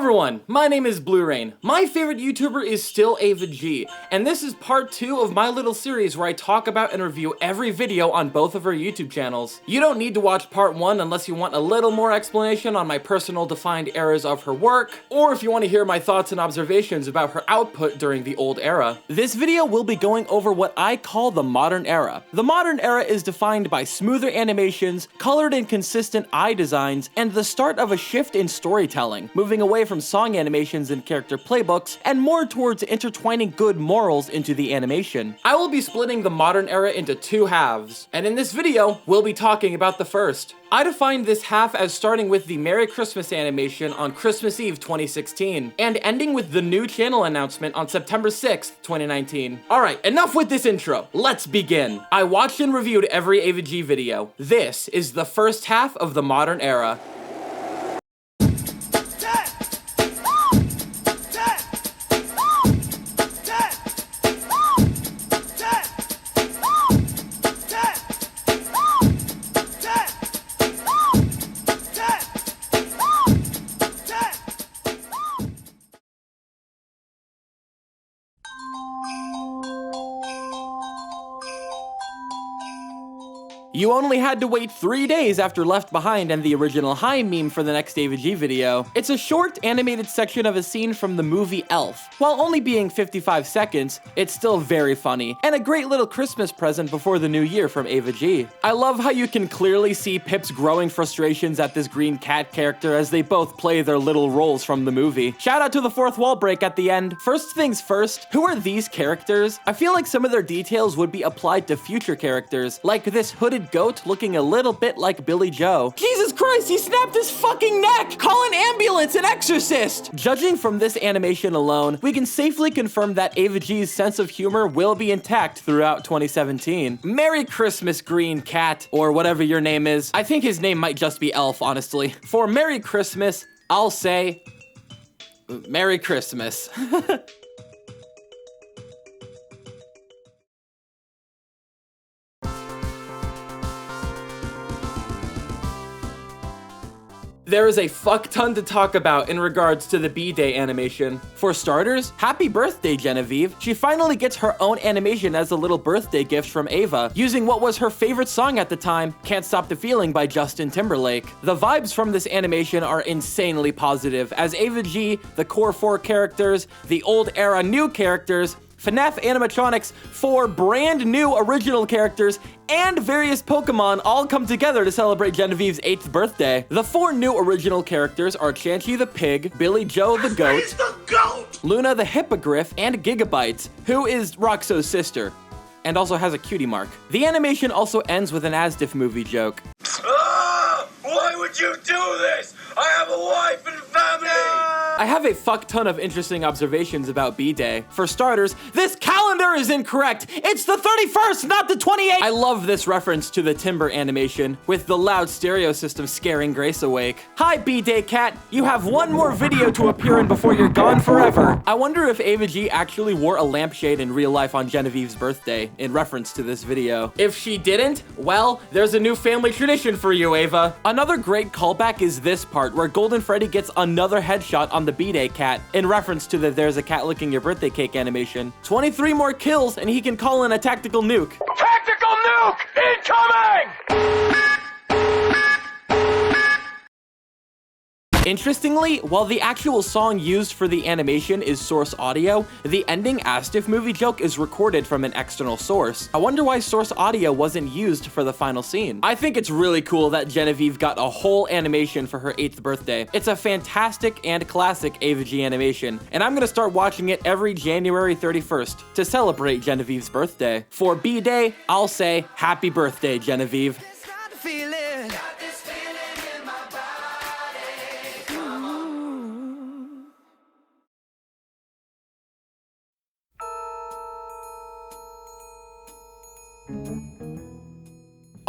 everyone, my name is Blue Rain. My favorite YouTuber is still Ava G, and this is part 2 of my little series where I talk about and review every video on both of her YouTube channels. You don't need to watch part 1 unless you want a little more explanation on my personal defined eras of her work, or if you want to hear my thoughts and observations about her output during the old era. This video will be going over what I call the modern era. The modern era is defined by smoother animations, colored and consistent eye designs, and the start of a shift in storytelling, moving away from song animations and character playbooks, and more towards intertwining good morals into the animation. I will be splitting the modern era into 2 halves, and in this video, we'll be talking about the first. I defined this half as starting with the Merry Christmas animation on Christmas Eve 2016, and ending with the new channel announcement on September 6th, 2019. Alright, enough with this intro, let's begin. I watched and reviewed every Ava G video. This is the first half of the modern era. You only had to wait 3 days after Left Behind and the original Hi meme for the next Ava G video. It's a short animated section of a scene from the movie Elf. While only being 55 seconds, it's still very funny, and a great little Christmas present before the new year from Ava G. I love how you can clearly see Pip's growing frustrations at this green cat character as they both play their little roles from the movie. Shout out to the fourth wall break at the end. First things first, who are these characters? I feel like some of their details would be applied to future characters, like this hooded goat looking a little bit like Billy Joe. Jesus Christ, he snapped his fucking neck! Call an ambulance, an exorcist! Judging from this animation alone, we can safely confirm that Ava G's sense of humor will be intact throughout 2017. Merry Christmas, green cat, or whatever your name is. I think his name might just be Elf, honestly. For Merry Christmas, I'll say, Merry Christmas. There is a fuck ton to talk about in regards to the B-Day animation. For starters, happy birthday, Genevieve. She finally gets her own animation as a little birthday gift from Ava, using what was her favorite song at the time, Can't Stop the Feeling by Justin Timberlake. The vibes from this animation are insanely positive, as Ava G, the core 4 characters, the old era new characters, FNaF animatronics, 4 brand new original characters, and various Pokemon all come together to celebrate Genevieve's 8th birthday. The 4 new original characters are Chanchy the Pig, Billy Joe the Goat, Luna the Hippogriff, and Gigabyte, who is Roxo's sister, and also has a cutie mark. The animation also ends with an Asdif movie joke. Why would you do this? I have a wife and family! I have a fuck ton of interesting observations about B-Day. For starters, this calendar is incorrect! It's the 31st, not the 28th! I love this reference to the Timber animation, with the loud stereo system scaring Grace awake. Hi, B-Day cat! You have one more video to appear in before you're gone forever! I wonder if Ava G actually wore a lampshade in real life on Genevieve's birthday, in reference to this video. If she didn't, well, there's a new family tradition for you, Ava. Another great callback is this part, where Golden Freddy gets another headshot on the B-Day cat, in reference to the There's a Cat Licking Your Birthday Cake animation. 23 more kills, and he can call in a tactical nuke. Tactical nuke incoming! Interestingly, while the actual song used for the animation is source audio, the ending Asdif movie joke is recorded from an external source. I wonder why source audio wasn't used for the final scene. I think it's really cool that Genevieve got a whole animation for her 8th birthday. It's a fantastic and classic Ava G animation, and I'm gonna start watching it every January 31st to celebrate Genevieve's birthday. For B-Day, I'll say happy birthday, Genevieve.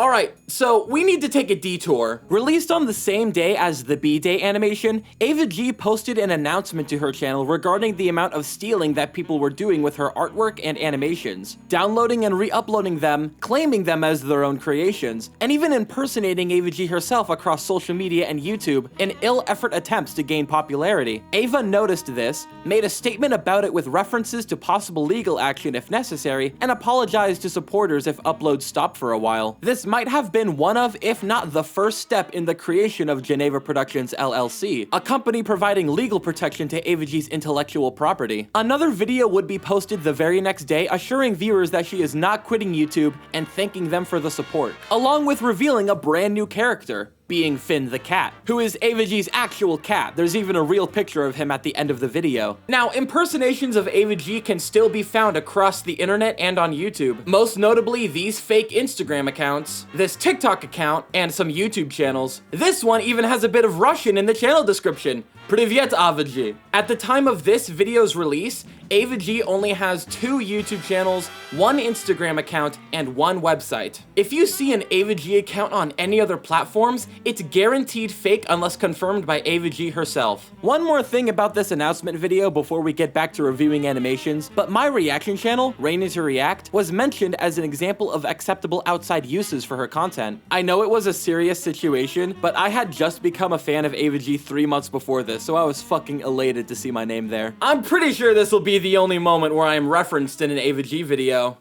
Alright, so we need to take a detour. Released on the same day as the B-Day animation, Ava G posted an announcement to her channel regarding the amount of stealing that people were doing with her artwork and animations, downloading and re-uploading them, claiming them as their own creations, and even impersonating Ava G herself across social media and YouTube in ill-effort attempts to gain popularity. Ava noticed this, made a statement about it with references to possible legal action if necessary, and apologized to supporters if uploads stopped for a while. This might have been one of, if not the first step in the creation of Geneva Productions LLC, a company providing legal protection to Ava G's intellectual property. Another video would be posted the very next day assuring viewers that she is not quitting YouTube and thanking them for the support, along with revealing a brand new character, being Finn the cat, who is Ava G's actual cat. There's even a real picture of him at the end of the video. Now, impersonations of Ava G can still be found across the internet and on YouTube, most notably these fake Instagram accounts, this TikTok account, and some YouTube channels. This one even has a bit of Russian in the channel description. Привет, Ava G. At the time of this video's release, Ava G only has 2 YouTube channels, 1 Instagram account, and 1 website. If you see an Ava G account on any other platforms, it's guaranteed fake unless confirmed by Ava G herself. One more thing about this announcement video before we get back to reviewing animations, but my reaction channel, Rain to React, was mentioned as an example of acceptable outside uses for her content. I know it was a serious situation, but I had just become a fan of Ava G 3 months before this, so I was fucking elated to see my name there. I'm pretty sure this will be the only moment where I am referenced in an Ava G video.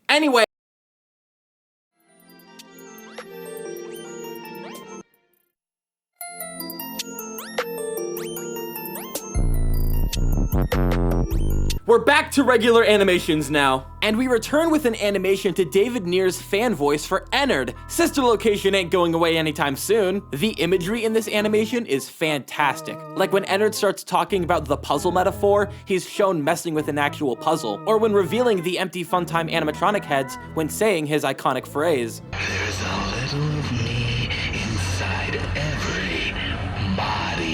Anyway. We're back to regular animations now, and we return with an animation to David Near's fan voice for Ennard. Sister location ain't going away anytime soon. The imagery in this animation is fantastic. Like when Ennard starts talking about the puzzle metaphor, he's shown messing with an actual puzzle, or when revealing the empty funtime animatronic heads when saying his iconic phrase. There's a little of me inside every body.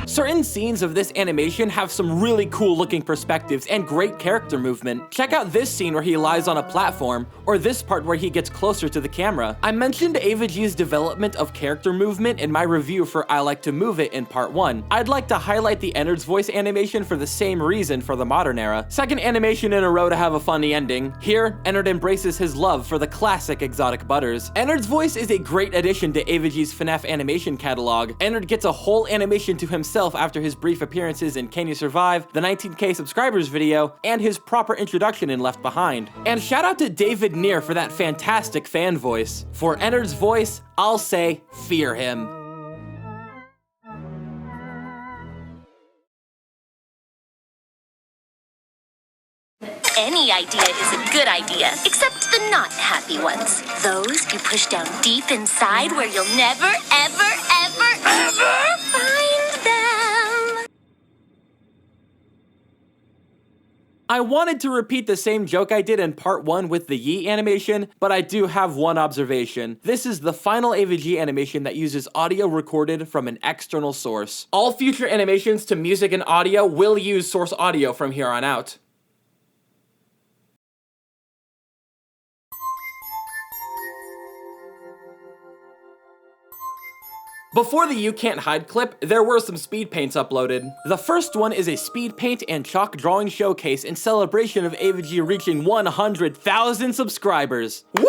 Certain scenes of this animation have some really cool looking perspectives and great character movement. Check out this scene where he lies on a platform, or this part where he gets closer to the camera. I mentioned Ava G's development of character movement in my review for I Like to Move It in part 1. I'd like to highlight the Ennard's voice animation for the same reason for the modern era. Second animation in a row to have a funny ending. Here, Ennard embraces his love for the classic exotic butters. Ennard's voice is a great addition to Ava G's FNaF animation catalog. Ennard gets a whole animation to himself after his brief appearances in Can You Survive, the 19K subscribers video, and his proper introduction in Left Behind. And shout out to David Near for that fantastic fan voice. For Ennard's voice, I'll say, fear him. Any idea is a good idea, except the not happy ones. Those you push down deep inside where you'll never, ever, ever, ever find them. I wanted to repeat the same joke I did in part 1 with the Yi animation, but I do have one observation. This is the final Ava G animation that uses audio recorded from an external source. All future animations to music and audio will use source audio from here on out. Before the You Can't Hide clip, there were some speed paints uploaded. The first one is a speed paint and chalk drawing showcase in celebration of Ava G reaching 100,000 subscribers. Woohoo!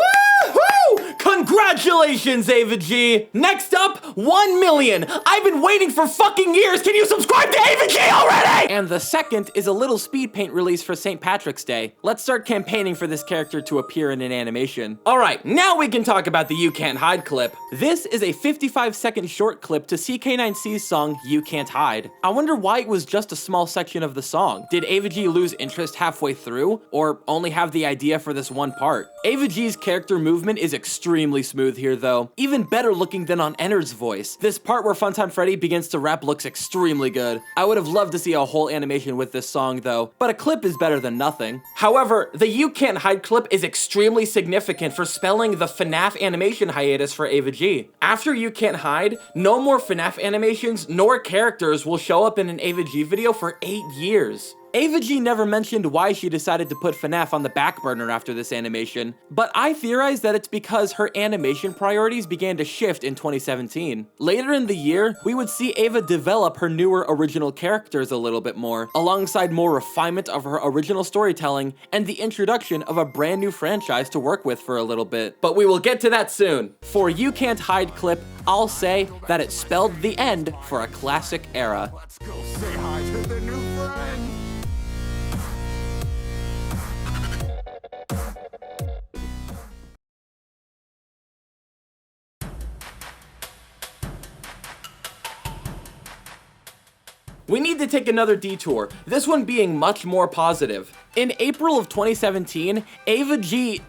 Congratulations, Ava G! Next up, 1 million! I've been waiting for fucking years! Can you subscribe to Ava G already?! And the second is a little speed paint release for St. Patrick's Day. Let's start campaigning for this character to appear in an animation. Alright, now we can talk about the You Can't Hide clip. This is a 55-second short clip to CK9C's song You Can't Hide. I wonder why it was just a small section of the song. Did Ava G lose interest halfway through, or only have the idea for this one part? Ava G's character movement is extremely smooth here though, even better looking than on Ennard's voice. This part where Funtime Freddy begins to rap looks extremely good. I would have loved to see a whole animation with this song though, but a clip is better than nothing. However, the You Can't Hide clip is extremely significant for spelling the FNaF animation hiatus for Ava G. After You Can't Hide, no more FNaF animations nor characters will show up in an Ava G video for 8 years. Ava G never mentioned why she decided to put FNaF on the back burner after this animation, but I theorize that it's because her animation priorities began to shift in 2017. Later in the year, we would see Ava develop her newer original characters a little bit more, alongside more refinement of her original storytelling and the introduction of a brand new franchise to work with for a little bit. But we will get to that soon. For You Can't Hide clip, I'll say that it spelled the end for a classic era. Let's go say hi to the new friend. We need to take another detour, this one being much more positive. In April of 2017, Ava G,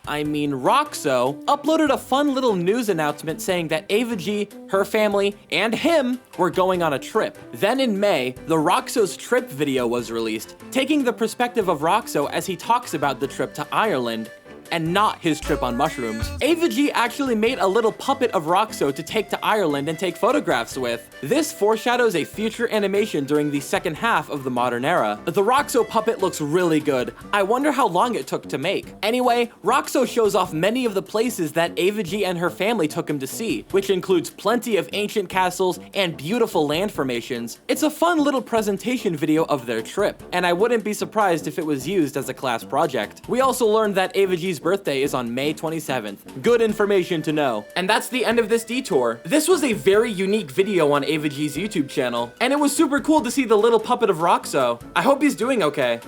Roxo, uploaded a fun little news announcement saying that Ava G, her family, and him were going on a trip. Then in May, the Roxo's trip video was released, taking the perspective of Roxo as he talks about the trip to Ireland, and not his trip on mushrooms. Ava G actually made a little puppet of Roxo to take to Ireland and take photographs with. This foreshadows a future animation during the second half of the modern era. The Roxo puppet looks really good. I wonder how long it took to make. Anyway, Roxo shows off many of the places that Ava G and her family took him to see, which includes plenty of ancient castles and beautiful land formations. It's a fun little presentation video of their trip, and I wouldn't be surprised if it was used as a class project. We also learned that Ava G's birthday is on May 27th. Good information to know. And that's the end of this detour. This was a very unique video on Ava G's YouTube channel, and it was super cool to see the little puppet of Roxo. I hope he's doing okay.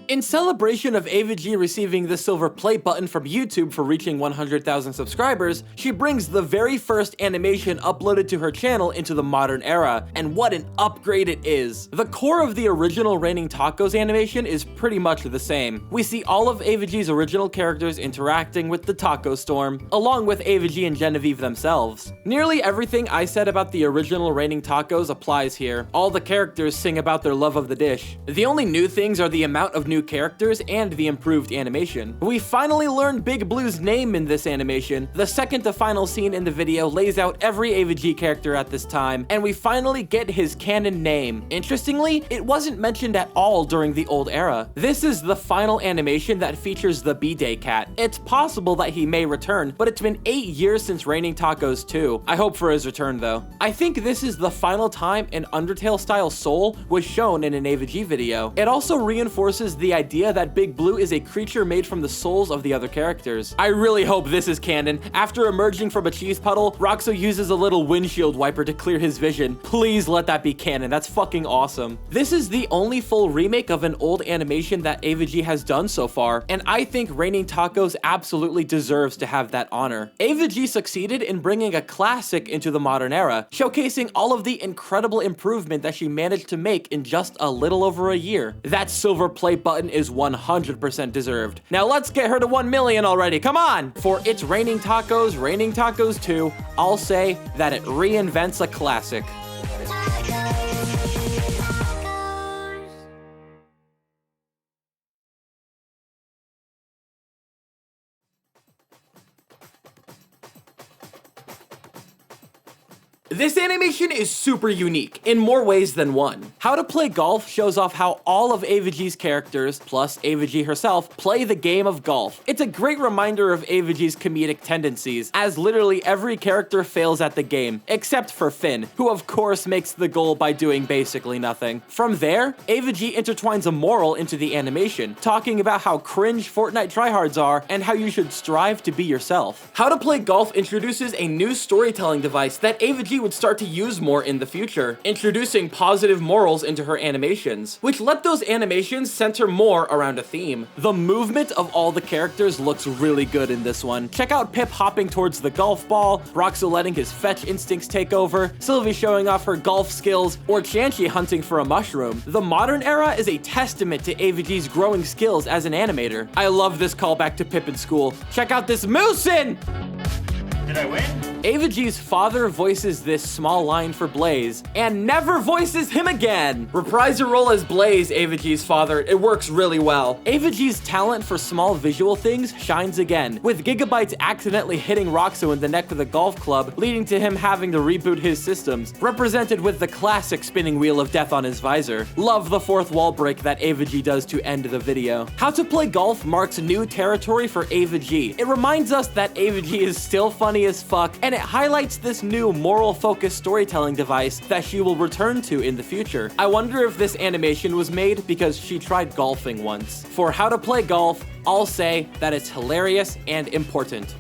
In celebration of Ava G receiving the silver play button from YouTube for reaching 100,000 subscribers, she brings the very first animation uploaded to her channel into the modern era, and what an upgrade it is. The core of the original Raining Tacos animation is pretty much the same. We see all of Ava G's original characters interacting with the taco storm, along with Ava G and Genevieve themselves. Nearly everything I said about the original Raining Tacos applies here. All the characters sing about their love of the dish. The only new things are the amount of new characters and the improved animation. We finally learned Big Blue's name in this animation. The second to final scene in the video lays out every Ava G character at this time, and we finally get his canon name. Interestingly, it wasn't mentioned at all during the old era. This is the final animation that features the B-Day cat. It's possible that he may return, but it's been 8 years since Raining Tacos 2. I hope for his return though. I think this is the final time an Undertale-style soul was shown in an Ava G video. It also reinforces the idea that Big Blue is a creature made from the souls of the other characters. I really hope this is canon. After emerging from a cheese puddle, Roxo uses a little windshield wiper to clear his vision. Please let that be canon. That's fucking awesome. This is the only full remake of an old animation that Ava G has done so far, and I think Raining Tacos absolutely deserves to have that honor. Ava G succeeded in bringing a classic into the modern era, showcasing all of the incredible improvement that she managed to make in just a little over a year. That silver play button is 100% deserved. Now let's get her to 1 million already, come on! For It's Raining Tacos 2, I'll say that it reinvents a classic. This animation is super unique, in more ways than one. How to Play Golf shows off how all of Ava G's characters, plus Ava G herself, play the game of golf. It's a great reminder of Ava G's comedic tendencies, as literally every character fails at the game, except for Finn, who of course makes the goal by doing basically nothing. From there, Ava G intertwines a moral into the animation, talking about how cringe Fortnite tryhards are, and how you should strive to be yourself. How to Play Golf introduces a new storytelling device that Ava G would start to use more in the future, introducing positive morals into her animations, which let those animations center more around a theme. The movement of all the characters looks really good in this one. Check out Pip hopping towards the golf ball, Roxo letting his fetch instincts take over, Sylvie showing off her golf skills, or Chanchi hunting for a mushroom. The modern era is a testament to Ava G's growing skills as an animator. I love this callback to Pip in school. Check out this moosin'! Did I win? Ava G's father voices this small line for Blaze, and never voices him again! Reprise your role as Blaze, Ava G's father. It works really well. Ava G's talent for small visual things shines again, with Gigabytes accidentally hitting Roxo in the neck with a golf club, leading to him having to reboot his systems, represented with the classic spinning wheel of death on his visor. Love the fourth wall break that Ava G does to end the video. How to play golf marks new territory for Ava G. It reminds us that Ava G is still funny as fuck, and it highlights this new moral-focused storytelling device that she will return to in the future. I wonder if this animation was made because she tried golfing once. For how to play golf, I'll say that it's hilarious and important.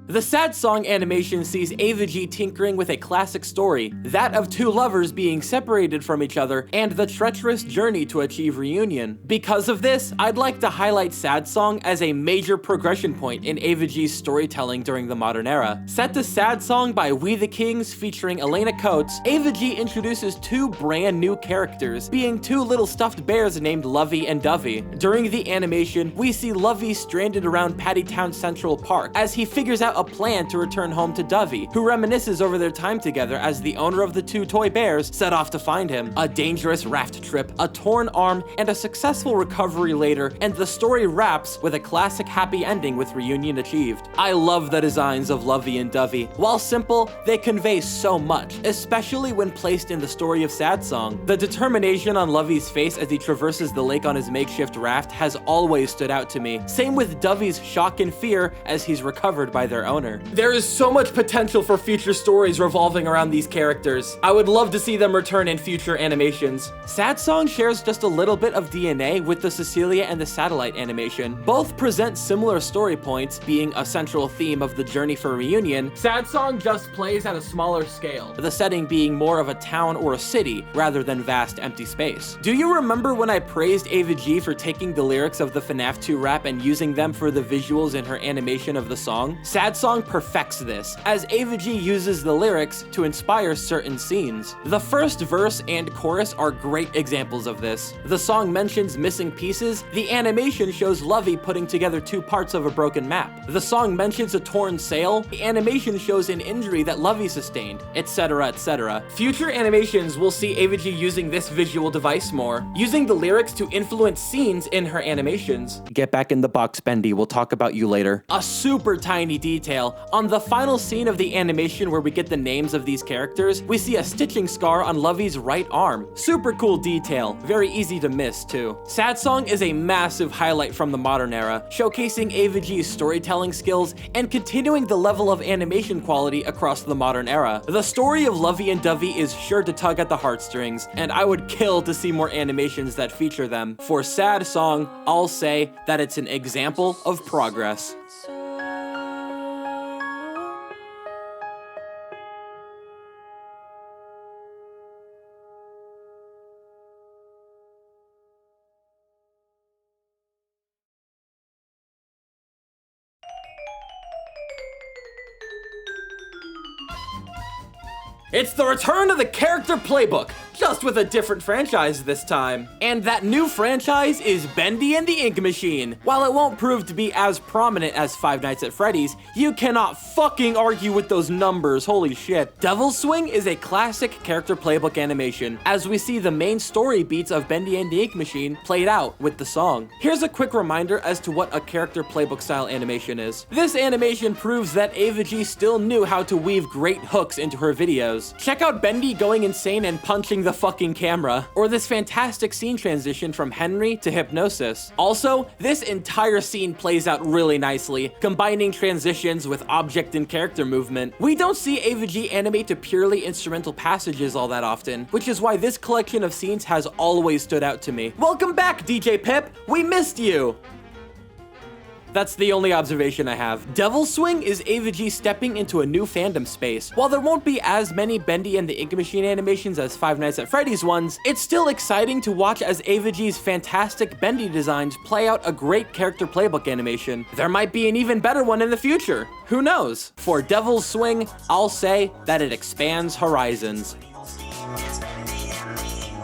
The sad song animation sees Ava G tinkering with a classic story, that of two lovers being separated from each other and the treacherous journey to achieve reunion. Because of this, I'd like to highlight sad song as a major progression point in Ava G's storytelling during the modern era. Set to sad song by We the Kings featuring Elena Coates, Ava G introduces two brand new characters, being two little stuffed bears named Lovey and Dovey. During the animation, we see Lovey stranded around Pattytown Central Park as he figures out a plan to return home to Dovey, who reminisces over their time together as the owner of the two toy bears set off to find him. A dangerous raft trip, a torn arm, and a successful recovery later, and the story wraps with a classic happy ending with reunion achieved. I love the designs of Lovey and Dovey. While simple, they convey so much, especially when placed in the story of Sad Song. The determination on Lovey's face as he traverses the lake on his makeshift raft has always stood out to me. Same with Dovey's shock and fear as he's recovered by their owner. There is so much potential for future stories revolving around these characters. I would love to see them return in future animations. Sad Song shares just a little bit of DNA with the Cecilia and the Satellite animation. Both present similar story points, being a central theme of the journey for reunion. Sad Song just plays at a smaller scale, the setting being more of a town or a city rather than vast empty space. Do you remember when I praised Ava G for taking the lyrics of the FNaF 2 rap and using them for the visuals in her animation of the song? Sad Song perfects this, as Ava G uses the lyrics to inspire certain scenes. The first verse and chorus are great examples of this. The song mentions missing pieces, the animation shows Lovey putting together two parts of a broken map. The song mentions a torn sail, the animation shows an injury that Lovey sustained, etc, etc. Future animations will see Ava G using this visual device more, using the lyrics to influence scenes in her animations. Get back in the box, Bendy, we'll talk about you later. A super tiny detail. On the final scene of the animation where we get the names of these characters, we see a stitching scar on Lovey's right arm. Super cool detail, very easy to miss too. Sad Song is a massive highlight from the modern era, showcasing Ava G's storytelling skills and continuing the level of animation quality across the modern era. The story of Lovey and Dovey is sure to tug at the heartstrings, and I would kill to see more animations that feature them. For Sad Song, I'll say that it's an example of progress. It's the return of the character playbook, just with a different franchise this time. And that new franchise is Bendy and the Ink Machine. While it won't prove to be as prominent as Five Nights at Freddy's, you cannot fucking argue with those numbers, holy shit. Devil's Swing is a classic character playbook animation, as we see the main story beats of Bendy and the Ink Machine played out with the song. Here's a quick reminder as to what a character playbook style animation is. This animation proves that Ava G still knew how to weave great hooks into her videos. Check out Bendy going insane and punching the fucking camera, or this fantastic scene transition from Henry to Hypnosis. Also, this entire scene plays out really nicely, combining transitions with object and character movement. We don't see Ava G animate to purely instrumental passages all that often, which is why this collection of scenes has always stood out to me. Welcome back, DJ Pip! We missed you! That's the only observation I have. Devil's Swing is Ava G stepping into a new fandom space. While there won't be as many Bendy and the Ink Machine animations as Five Nights at Freddy's ones, it's still exciting to watch as Ava G's fantastic Bendy designs play out a great character playbook animation. There might be an even better one in the future. Who knows? For Devil's Swing, I'll say that it expands horizons. It's Bendy and the Ink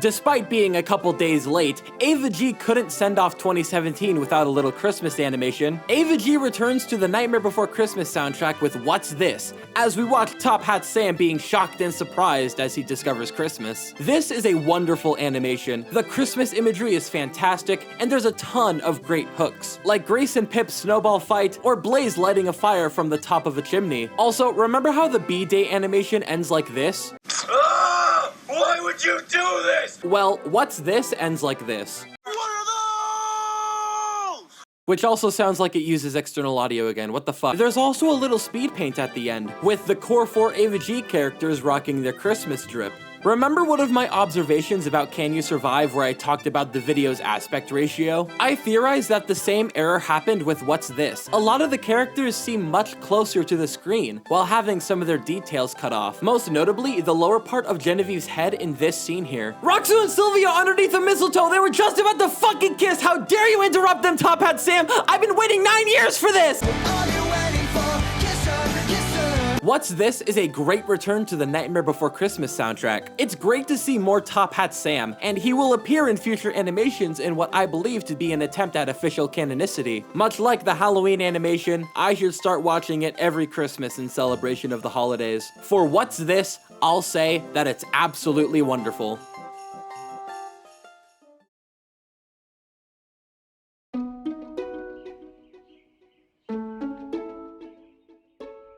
Despite being a couple days late, Ava G couldn't send off 2017 without a little Christmas animation. Ava G returns to the Nightmare Before Christmas soundtrack with What's This?, as we watch Top Hat Sam being shocked and surprised as he discovers Christmas. This is a wonderful animation. The Christmas imagery is fantastic, and there's a ton of great hooks, like Grace and Pip's snowball fight, or Blaze lighting a fire from the top of a chimney. Also, remember how the B-Day animation ends like this? Ah! Why would you do this? Well, What's This ends like this. What are those? Which also sounds like it uses external audio again, what the fuck. There's also a little speed paint at the end, with the core 4 Ava G characters rocking their Christmas drip. Remember one of my observations about Can You Survive where I talked about the video's aspect ratio? I theorized that the same error happened with What's This? A lot of the characters seem much closer to the screen, while having some of their details cut off. Most notably, the lower part of Genevieve's head in this scene here. Roxu and Sylvia underneath the mistletoe, they were just about to fucking kiss! How dare you interrupt them, Top Hat Sam! I've been waiting 9 years for this! What's This is a great return to the Nightmare Before Christmas soundtrack. It's great to see more Top Hat Sam, and he will appear in future animations in what I believe to be an attempt at official canonicity. Much like the Halloween animation, I should start watching it every Christmas in celebration of the holidays. For What's This, I'll say that it's absolutely wonderful.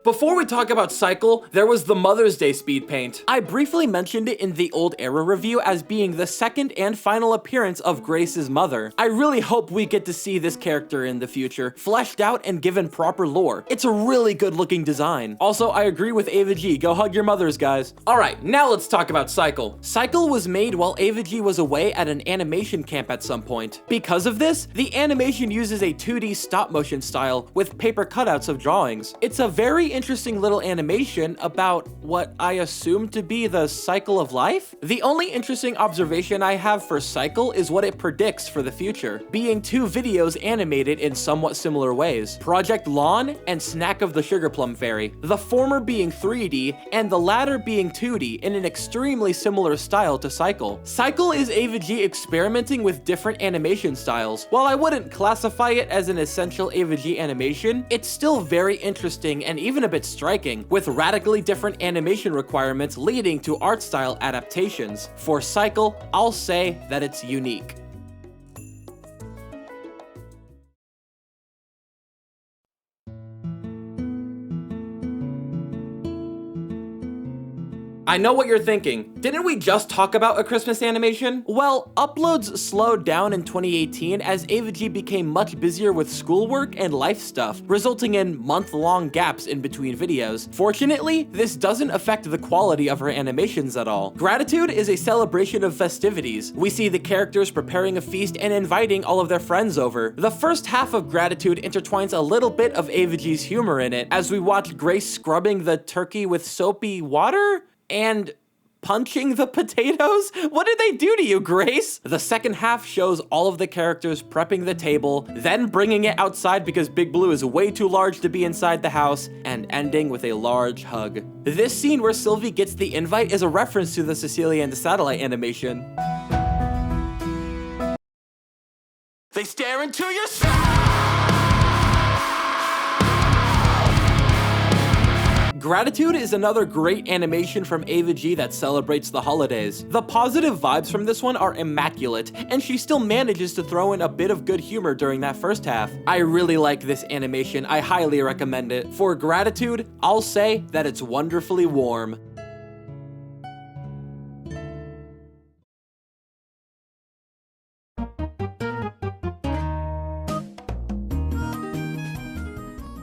Before we talk about Cycle, there was the Mother's Day speed paint. I briefly mentioned it in the Old Era review as being the second and final appearance of Grace's mother. I really hope we get to see this character in the future, fleshed out and given proper lore. It's a really good looking design. Also, I agree with Ava G, go hug your mothers, guys. Alright, now let's talk about Cycle. Cycle was made while Ava G was away at an animation camp at some point. Because of this, the animation uses a 2D stop motion style with paper cutouts of drawings. It's a very interesting little animation about what I assume to be the cycle of life. The only interesting observation I have for Cycle is what it predicts for the future, being 2 videos animated in somewhat similar ways. Project Lawn and Snack of the Sugar Plum Fairy. The former being 3D and the latter being 2D in an extremely similar style to Cycle. Cycle is Ava G experimenting with different animation styles. While I wouldn't classify it as an essential Ava G animation, it's still very interesting and even a bit striking, with radically different animation requirements leading to art style adaptations. For Cycle, I'll say that it's unique. I know what you're thinking. Didn't we just talk about a Christmas animation? Well, uploads slowed down in 2018 as Ava G became much busier with schoolwork and life stuff, resulting in month-long gaps in between videos. Fortunately, this doesn't affect the quality of her animations at all. Gratitude is a celebration of festivities. We see the characters preparing a feast and inviting all of their friends over. The first half of Gratitude intertwines a little bit of Ava G's humor in it, as we watch Grace scrubbing the turkey with soapy water? And punching the potatoes? What did they do to you, Grace? The second half shows all of the characters prepping the table, then bringing it outside because Big Blue is way too large to be inside the house, and ending with a large hug. This scene where Sylvie gets the invite is a reference to the Cecilia and the Satellite animation. They stare into your soul! Gratitude is another great animation from Ava G that celebrates the holidays. The positive vibes from this one are immaculate, and she still manages to throw in a bit of good humor during that first half. I really like this animation, I highly recommend it. For Gratitude, I'll say that it's wonderfully warm.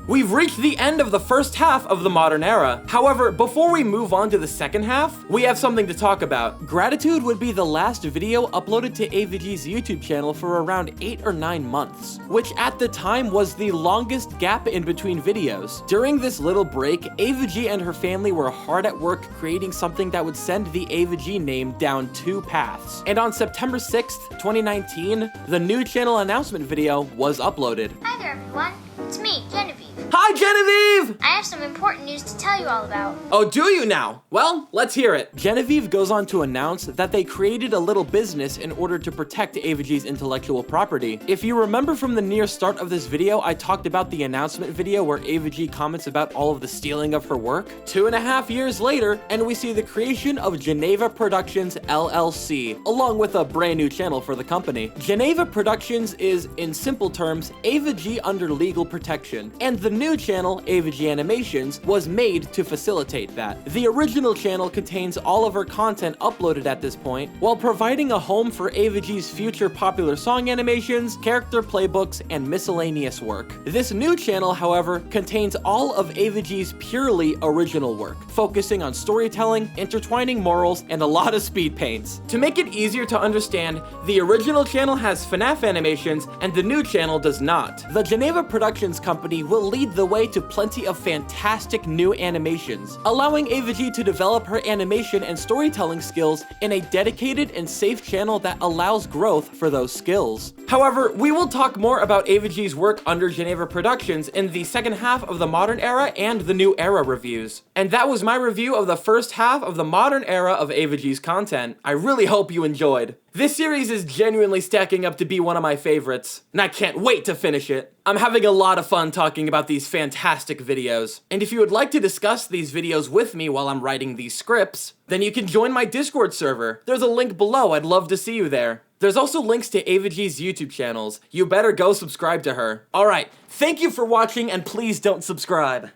We've reached the end of the first half of the modern era. However, before we move on to the second half, we have something to talk about. Gratitude would be the last video uploaded to Ava G's YouTube channel for around 8 or 9 months, which at the time was the longest gap in between videos. During this little break, Ava G and her family were hard at work creating something that would send the Ava G name down 2 paths. And on September 6th, 2019, the new channel announcement video was uploaded. Hi there, everyone. It's me, Genevieve. Ha Hi, Genevieve! I have some important news to tell you all about. Oh, do you now? Well, let's hear it. Genevieve goes on to announce that they created a little business in order to protect Ava G's intellectual property. If you remember from the near start of this video, I talked about the announcement video where Ava G comments about all of the stealing of her work. 2.5 years later, and we see the creation of Geneva Productions LLC, along with a brand new channel for the company. Geneva Productions is, in simple terms, Ava G under legal protection, and the new channel, Ava G Animations, was made to facilitate that. The original channel contains all of her content uploaded at this point, while providing a home for Ava G's future popular song animations, character playbooks, and miscellaneous work. This new channel, however, contains all of Ava G's purely original work, focusing on storytelling, intertwining morals, and a lot of speed paints. To make it easier to understand, the original channel has FNaF animations, and the new channel does not. The Geneva Productions company will lead the way to plenty of fantastic new animations, allowing Ava G to develop her animation and storytelling skills in a dedicated and safe channel that allows growth for those skills. However, we will talk more about Ava G's work under Geneva Productions in the second half of the Modern Era and the New Era reviews. And that was my review of the first half of the Modern Era of Ava G's content. I really hope you enjoyed. This series is genuinely stacking up to be one of my favorites, and I can't wait to finish it. I'm having a lot of fun talking about these fantastic videos. And if you would like to discuss these videos with me while I'm writing these scripts, then you can join my Discord server. There's a link below, I'd love to see you there. There's also links to Ava G's YouTube channels. You better go subscribe to her. Alright, thank you for watching and please don't subscribe.